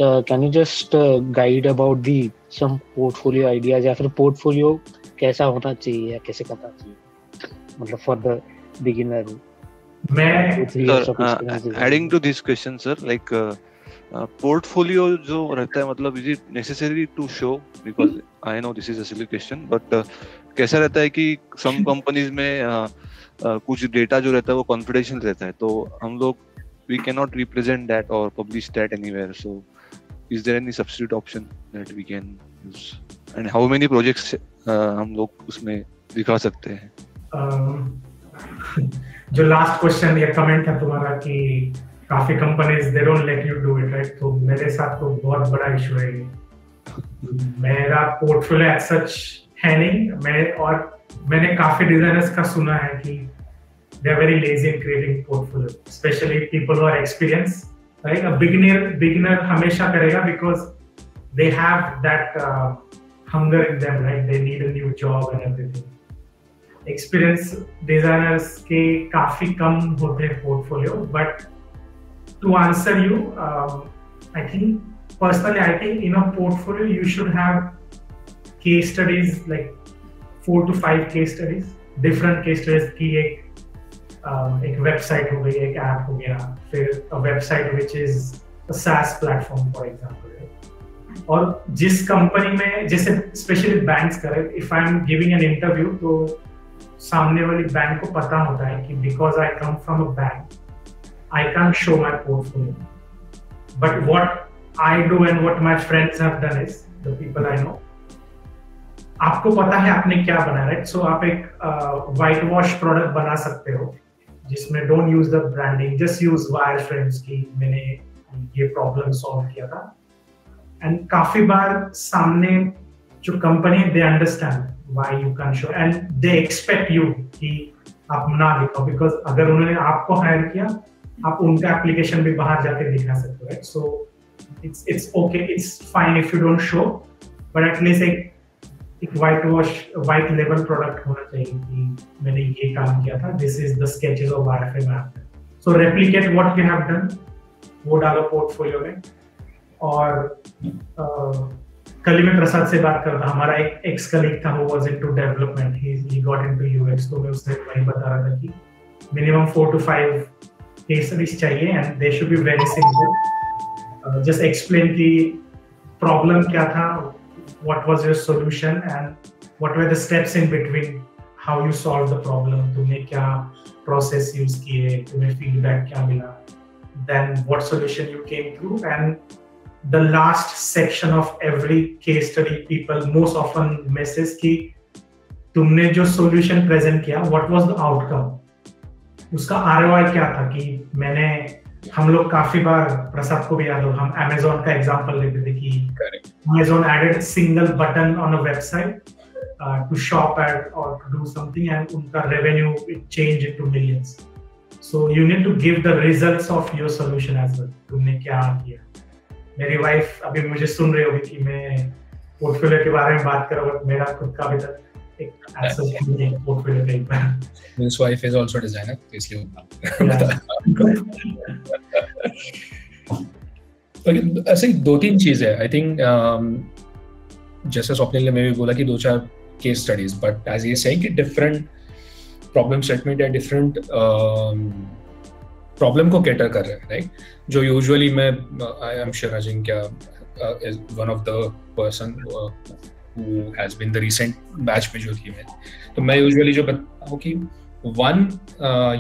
Can you just guide about the some portfolio ideas, या फिर portfolio कैसा होना चाहिए या कैसे करना चाहिए, मतलब for the beginner? Adding to this question, sir, like portfolio जो रहता है, मतलब is it necessary to show? Because I know this is a silly question, but कैसा रहता है कि some companies में कुछ डेटा जो रहता है वो confidential रहता है, तो हम लोग we cannot represent that or publish that anywhere. So is there any substitute option that we can use? And how many projects हम लोग उसमें दिखा सकते हैं? जो लास्ट क्वेश्चन या कमेंट था तुम्हारा कि काफी companies they don't let you do it, right? तो मेरे साथ तो बहुत बड़ा इशू है ये। मेरा पोर्टफोलियो एज सच है नहीं, मैंने काफी डिजाइनर्स का सुना है कि they are very lazy in creating portfolio, especially people who are experience, right? A beginner हमेशा करेगा because they have that hunger in them, right? They need a new job and everything. Experience designers के काफी कम होते हैं portfolio, but to answer you, I think personally, I think in a portfolio you should have case studies, like 4 to 5 case studies, different case studies की एक website हो गई, एक ऐप हो गया, फिर a website which is a SaaS platform for example. और जिस कंपनी में, जैसे स्पेशली बैंक्स करे, if I am giving an interview, तो सामने वाली बैंक को पता होता है कि because I come from a bank I can show my portfolio, but what I do and what my friends have done is, the people I know, आपको पता है आपने क्या बनाया, राइट? सो आप एक व्हाइट वॉश प्रोडक्ट बना सकते हो जिसमें don't use the branding, just use wire frames की मैंने ये प्रॉब्लम सॉल्व किया था। एंड काफी बार सामने जो company, they understand why you can't show and they expect you कि आप ना दिखाओ, बिकॉज अगर उन्होंने आपको हायर किया, आप उनका एप्लीकेशन भी बाहर जाके दिखा सकते हो, right? So it's okay, it's fine if you don't show, but at least एक white label प्रोडक्ट होना चाहिए कि मैंने ये काम किया था, this is the sketches of wireframe app. So replicate what you have done, वो डालो पोर्टफोलियो में। और कल ही मैं प्रसाद से बात कर रहा था, हमारा एक एक्स कलीग था, वो was into development, he got into UX, तो मैं उससे वही बता रहा था कि मिनिमम 4 to 5 केस स्टडीज चाहिए and they should be very simple. Just explain कि प्रॉब्लम क्या था, what was your solution and what were the steps in between, how you solve the problem, तुमने क्या प्रोसेस यूज किए, तुम्हें feedback क्या मिला, then what solution you came through, and the last section of every case study people most often misses कि तुमने जो solution present किया, what was the outcome, उसका ROI क्या था। कि हम लोग काफी बार, प्रसाद को भी याद हो, हम Amazon का एग्जांपल लेते थे कि Amazon added single button on a website to shop at or to do something, and उनका revenue it changed into millions. So you need to give the results of your solution as well, तुमने क्या किया। मेरी wife अभी मुझे सुन रही होगी कि मैं पोर्टफोलियो के बारे में बात कर रहा हूँ, मेरा खुद का भी तक एक ऐसा नहीं है पोर्टफोलियो का एक बार। His wife is also designer, तो इसलिए तो ऐसे 2-3 चीजें हैं। आई थिंक जैसे स्वप्निल ने मैं भी बोला कि 2-4 केस स्टडीज, बट एज ये सेइंग कि डिफरेंट प्रॉब्लम स्टेटमेंट या डिफरेंट प्रॉब्लम को कैटर कर रहे हैं, राइट? जो यूजुअली मैं, I am sure Ajinkya is one of the person who has been the recent batch में जो थी मैं, तो मैं यूजुअली जो बताता हूँ कि वन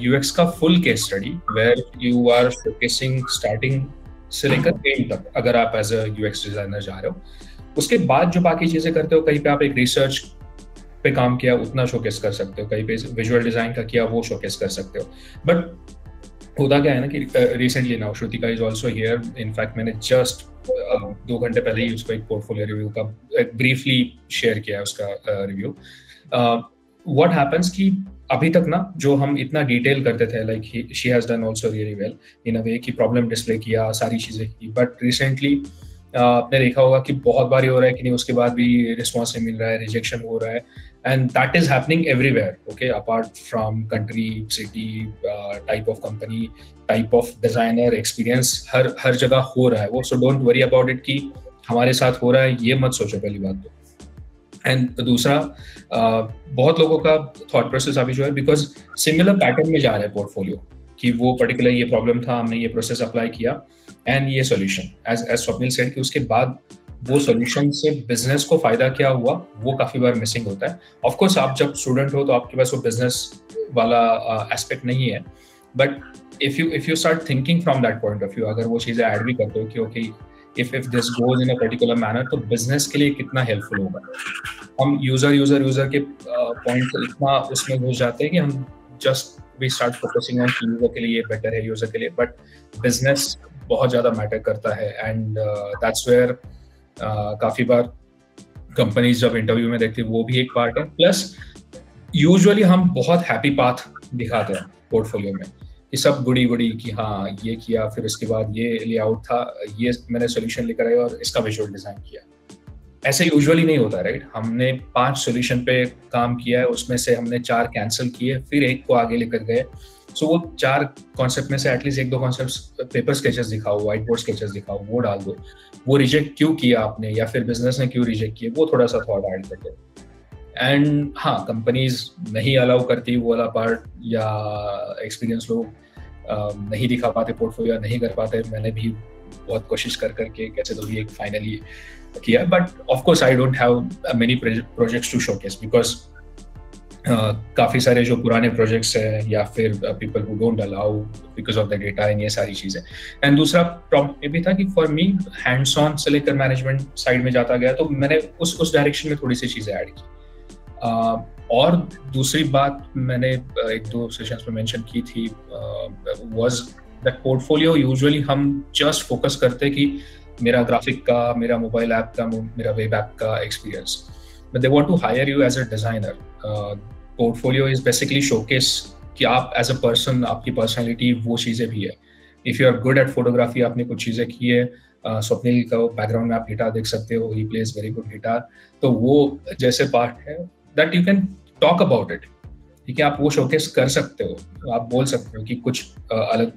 यूएक्स का full case study where you are focusing starting से लेकर एंड तक, अगर आप एज अ यूएक्स डिजाइनर जा रहे हो, उसके बाद जो बाकी चीजें करते हो, कहीं पे आप एक रिसर्च पे काम किया उतना शोकेस कर सकते हो, कहीं पे विजुअल डिजाइन का किया वो शोकेस कर सकते हो। बट होता क्या है ना कि recently now Shrutika is also here, in fact मैंने जस्ट 2 घंटे पहले ही उसको एक पोर्टफोलियो रिव्यू का ब्रीफली शेयर किया है उसका रिव्यू। व्हाट हैपेंस कि अभी तक ना जो हम इतना डिटेल करते थे, like she has done also really well in a way कि प्रॉब्लम डिस्प्ले किया, सारी चीजें की, बट रिसेंटली आपने देखा होगा कि बहुत बार हो रहा है कि नहीं, उसके बाद भी रिस्पॉन्स नहीं मिल रहा है, रिजेक्शन हो रहा है, and that is happening everywhere, okay, apart from country, city, type of company, type of designer, experience, हर जगह हो रहा है वो. So don't worry about it कि हमारे साथ हो रहा है, ये मत सोचो पहली बात तो. एंड दूसरा, बहुत लोगों का थॉट प्रोसेस अभी जो है, बिकॉज सिमिलर पैटर्न में जा रहा है पोर्टफोलियो, कि वो पर्टिकुलर ये प्रॉब्लम था, हमने ये प्रोसेस अप्लाई किया एंड ये सॉल्यूशन, एज स्वप्निल सेड कि उसके बाद वो सॉल्यूशन से बिजनेस को फायदा क्या हुआ, वो काफी बार मिसिंग होता है. ऑफ कोर्स आप जब स्टूडेंट हो तो आपके पास वो बिजनेस वाला एस्पेक्ट नहीं है, but if you start thinking from that point of view, अगर वो चीजें ऐड भी करते हो कि okay if this goes in a particular manner, तो बिजनेस के लिए कितना हेल्पफुल होगा. हम यूजर के पॉइंट इतना उसमें घुस जाते हैं कि हम just we start focusing on user के लिए बेटर है, यूजर के लिए, बट बिजनेस बहुत ज्यादा मैटर करता है. एंड दैट्स वेयर काफी बार कंपनीज जब इंटरव्यू में देखती है, वो भी एक पार्ट है. प्लस यूजुअली हम बहुत हैप्पी पाथ दिखाते हैं पोर्टफोलियो में, कि सब गुड़ी कि हाँ ये किया, फिर उसके बाद ये लेआउट था, ये मैंने सोल्यूशन लेकर आया और इसका विजुअल डिजाइन किया. ऐसे यूजुअली नहीं होता, राइट. हमने 5 सोल्यूशन पे काम किया है, उसमें से हमने 4 कैंसिल किए, फिर एक को आगे लेकर गए. सो वो 4 कॉन्सेप्ट में से एटलीस्ट 1-2 कॉन्सेप्ट पेपर स्केचेस दिखाओ, व्हाइट बोर्ड स्केचेस दिखाओ, वो डाल दो. वो रिजेक्ट क्यों किया आपने, या फिर बिजनेस ने क्यों रिजेक्ट किया, वो थोड़ा सा थॉट ऐड कर दो. एंड हाँ, कंपनीज नहीं अलाउ करती वो वाला पार्ट, या एक्सपीरियंस लोग नहीं दिखा पाते पोर्टफोलियो, नहीं कर पाते. मैंने भी बहुत कोशिश करके कैसे तो भी एक फाइनली किया, but of course I don't have many projects to showcase, because काफी सारे जो पुराने प्रोजेक्ट्स हैं, या फिर people who don't allow because of the data, and ये सारी चीजें. एंड दूसरा प्रॉब्लम ये भी था कि फॉर मी हैंड्स ऑन से लेकर मैनेजमेंट साइड में जाता गया, तो मैंने उस डायरेक्शन में थोड़ी सी चीजें ऐड की. और दूसरी बात मैंने 1-2 सेशंस में मेंशन की थी, वाज दैट पोर्टफोलियो यूजुअली हम जस्ट फोकस करते कि मेरा ग्राफिक का, मेरा मोबाइल ऐप का, मेरा वेब ऐप का experience, but they want to hire you as a designer. Portfolio is basically showcase कि आप एज अ पर्सन, आपकी पर्सनैलिटी वो चीज़ें भी है. If you are good at photography, आपने कुछ चीज़ें की है, स्वप्निल का बैकग्राउंड में आप गिटार देख सकते हो, he plays very good guitar, तो वो जैसे पार्ट है that you can talk about it, ठीक है. आप वो शोकेस कर सकते हो, आप बोल सकते हो कि कुछ अलग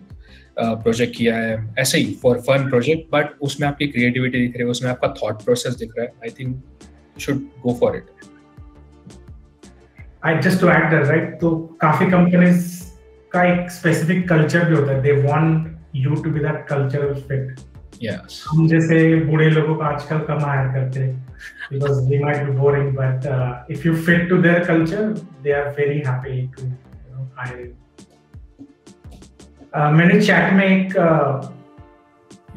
प्रोजेक्ट किया है, ऐसे ही फॉर फन प्रोजेक्ट, बट उसमें आपकी क्रिएटिविटी दिख रही है, उसमें आपका थॉट प्रोसेस दिख रहा है. I think you should go for it. I just to add that, right? तो काफी कंपनीज का एक स्पेसिफिक कल्चर भी होता है. They want you to be that cultural fit. Yes. हम जैसे बूढ़े लोगों का आजकल कम हायर करते हैं because they might be boring, but if you fit to their culture, they are very happy to hire you. मैंने चैट में एक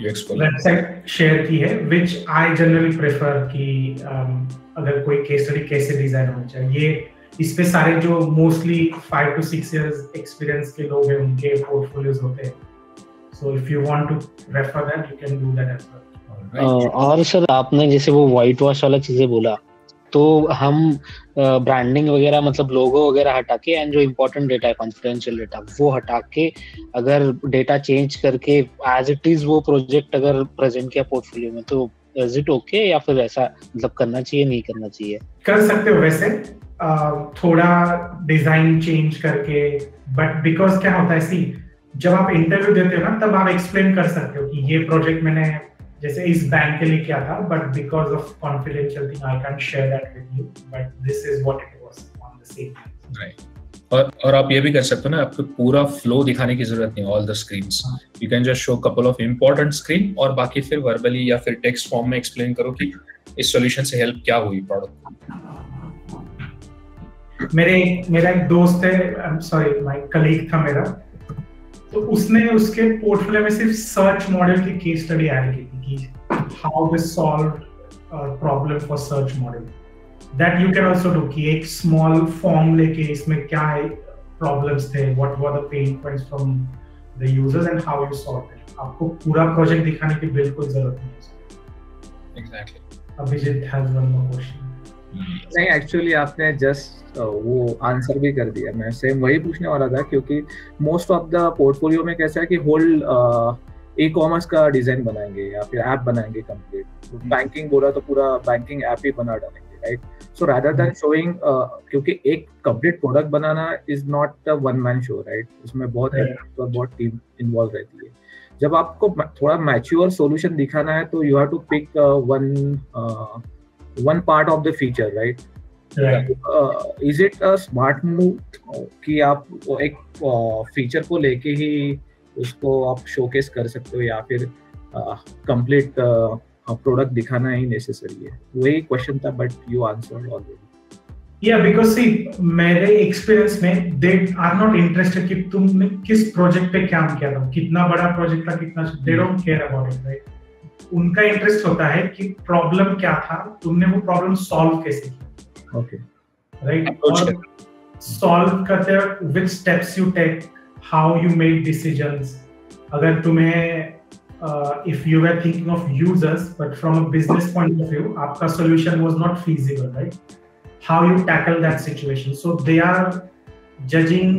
वेबसाइट शेयर की है which I generally prefer कि अगर कोई केस स्टडी कैसे डिजाइन होना चाहिए, इस पे सारे जो मोस्टली 5 to 6 years एक्सपीरियंस के लोग हैं उनके पोर्टफोलियोज होते हैं. So if you want to refer that, you can do that as well. और सर आपने जैसे वो व्हाइट वॉश वाला चीजें बोला, तो हम ब्रांडिंग वगैरह मतलब लोगो वगैरह हटा के एंड जो इम्पोर्टेंट डेटा है, कॉन्फिडेंशियल डेटा, वो हटा के अगर डेटा चेंज करके एज इट इज वो प्रोजेक्ट अगर प्रेजेंट किया पोर्टफोलियो में, तो इज इट ओके, या फिर ऐसा मतलब करना चाहिए, नहीं करना चाहिए? कर सकते हो वैसे थोड़ा डिजाइन चेंज करके, बट बिकॉज क्या होता है, सी जब आप इंटरव्यू देते हो ना, तब आप एक्सप्लेन कर सकते हो कि ये प्रोजेक्ट मैंने जैसे इस बैंक के लिए किया था, but because of confidential thing I can't share that with you, but this is what it was on the same. Right. और आप ये भी कर सकते हो ना, आपको पूरा फ्लो दिखाने की जरूरत नहीं, all the screens. You can just show couple of important screen, और बाकी फिर वर्बली या फिर टेक्स्ट फॉर्म में एक्सप्लेन करो कि इस सॉल्यूशन से हेल्प क्या हुई प्रोडक्ट. मेरा एक दोस्त है, सॉरी माय कलीग था मेरा, तो उसने उसके पोर्टफोलियो में सिर्फ सर्च मॉडल की केस स्टडी ऐड की थी कि how they solve problem for search model. That you can also do कि एक स्मॉल फॉर्म लेके इसमें क्या प्रॉब्लम्स थे, what were the pain points from the users and how you solve it. आपको पूरा प्रोजेक्ट दिखाने की बिल्कुल जरूरत नहीं है. Exactly. Abhijit has one more question. नहीं, एक्चुअली आपने जस्ट वो आंसर भी कर दिया. मैं सेम वही पूछने वाला था, क्योंकि मोस्ट ऑफ द पोर्टफोलियो में कैसा है कि होल ई कॉमर्स का डिजाइन बनाएंगे या फिर ऐप बनाएंगे कंप्लीट. बैंकिंग बोला तो पूरा बैंकिंग ऐप ही बना डालेंगे. Right? So rather than showing, क्योंकि एक complete product banana is not a one man show, right? उसमें बहुत और बहुत टीम इन्वॉल्व रहती है. जब आपको थोड़ा मैच्योर सॉल्यूशन दिखाना है तो you have to pick one part of the feature, right? Is it a smart move कि आप एक फीचर को लेके ही उसको आप शोकेस कर सकते हो, या फिर कंप्लीट प्रोडक्ट दिखाना ही नेसेसरी है? वही क्वेश्चन था, but you answered already. Yeah, because see, मेरे एक्सपीरियंस में they are not interested कि तुमने किस प्रोजेक्ट पे काम किया था, कितना बड़ा प्रोजेक्ट था, कितना, they don't care about it, right? उनका इंटरेस्ट होता है कि प्रॉब्लम क्या था, तुमने वो प्रॉब्लम सॉल्व कैसे किया, ओके, राइट? और सॉल्व करते वक्त which steps you take, how you make decisions. अगर तुम्हें if you were thinking of users, but from a business point of view, आपका solution was not feasible, right? How you tackle that situation. So they are judging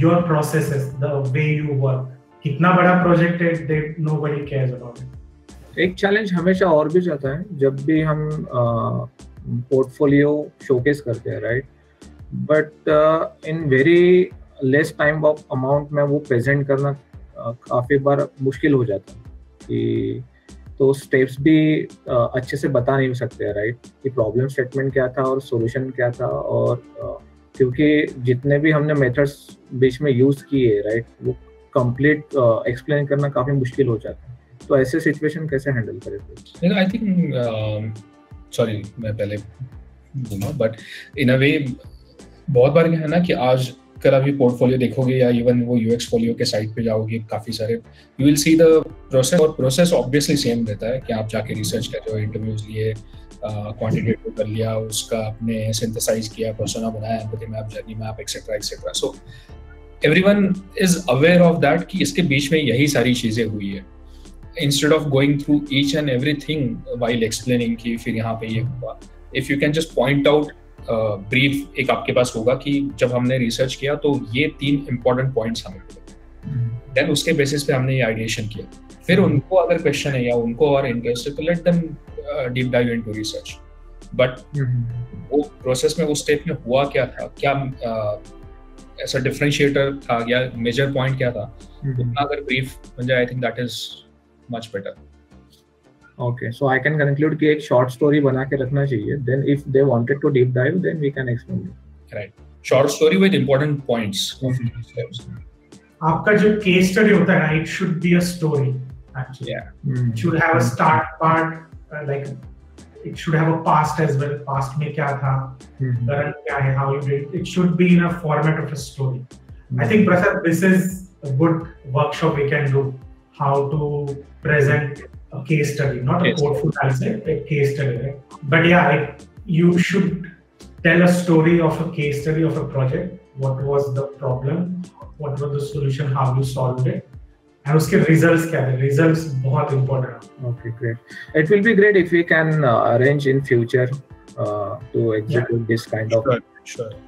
your processes, the way you work. कितना बड़ा project है, they nobody cares about it. एक challenge हमेशा और भी जाता है जब भी हम पोर्टफोलियो शोकेस करते हैं, right? But in very less time of amount में वो प्रेजेंट करना काफ़ी बार मुश्किल हो जाता है कि तो स्टेप्स भी अच्छे से बता नहीं सकते, राइट? कि प्रॉब्लम स्टेटमेंट क्या था और सॉल्यूशन क्या था, और क्योंकि जितने भी हमने मेथड्स बीच में यूज किए, राइट, वो कंप्लीट एक्सप्लेन करना काफ़ी मुश्किल हो जाता है. तो ऐसे सिचुएशन कैसे हैंडल करें? आई थिंक सॉरी मैं पहले बोलूँ, बट इन अ वे बहुत बार क्या है ना कि आज कल अभी पोर्टफोलियो देखोगे या इवन वो यूएक्स फोलियो के साइट पे जाओगे, काफी सारे you will see the process, और प्रोसेस ऑब्वियसली सेम रहता है कि आप जाके रिसर्च कर रहे हो, इंटरव्यूज लिए, क्वांटिटेटिव कर लिया, उसका आपने सिंथेसाइज किया, पर्सोना बनाया, empathy map, journey map, etcetera etcetera. So everyone is aware of that कि इसके बीच में यही सारी चीजें हुई है. Instead of going through each and everything while explaining कि फिर यहाँ पे ये हुआ, if you can just point out brief एक आपके पास होगा कि जब हमने रिसर्च किया तो ये 3 इंपॉर्टेंट पॉइंट्स हमें मिले, देन उसके बेसिस पे हमने ये आइडिएशन किया. फिर उनको अगर क्वेश्चन है या उनको और इंटरेस्ट है तो let them deep dive into research. But वो प्रोसेस में उस स्टेप में हुआ क्या था, क्या ऐसा डिफरेंशिएटर था या मेजर पॉइंट क्या था, उतना अगर ब्रीफ बन जाए, I think that is much better. Okay, so I can conclude कि एक short story बना के रखना चाहिए. Then if they wanted to deep dive, then we can explain it. Right. Short story with important points. आपका जो case study होता है ना, it should be a story actually. Yeah. It should have a start part, like it should have a past as well. Past में क्या था, current क्या है, how you did. It should be in a format of a story. I think Prasad, this is a good workshop we can do. How to present a case study, not a portfolio, a case study, right? But yeah, you should tell a story of a case study of a project. What was the problem? What was the solution? How you solved it? And उसके results क्या थे? Results बहुत important है. Okay, great. It will be great if we can arrange in future to execute this kind of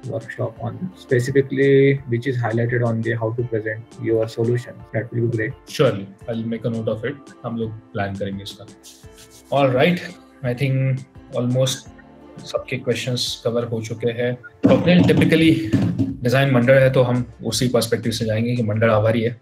workshop on specifically which is highlighted on the how to present your solution. That will be great. Surely, I'll make a note of it. हम लोग plan करेंगे इसका. All right, I think almost सबके questions cover हो चुके हैं. तो अपने typically डिजाइन मंडल है तो हम उसी पर्सपेक्टिव से जाएंगे कि मंडल आभारी है.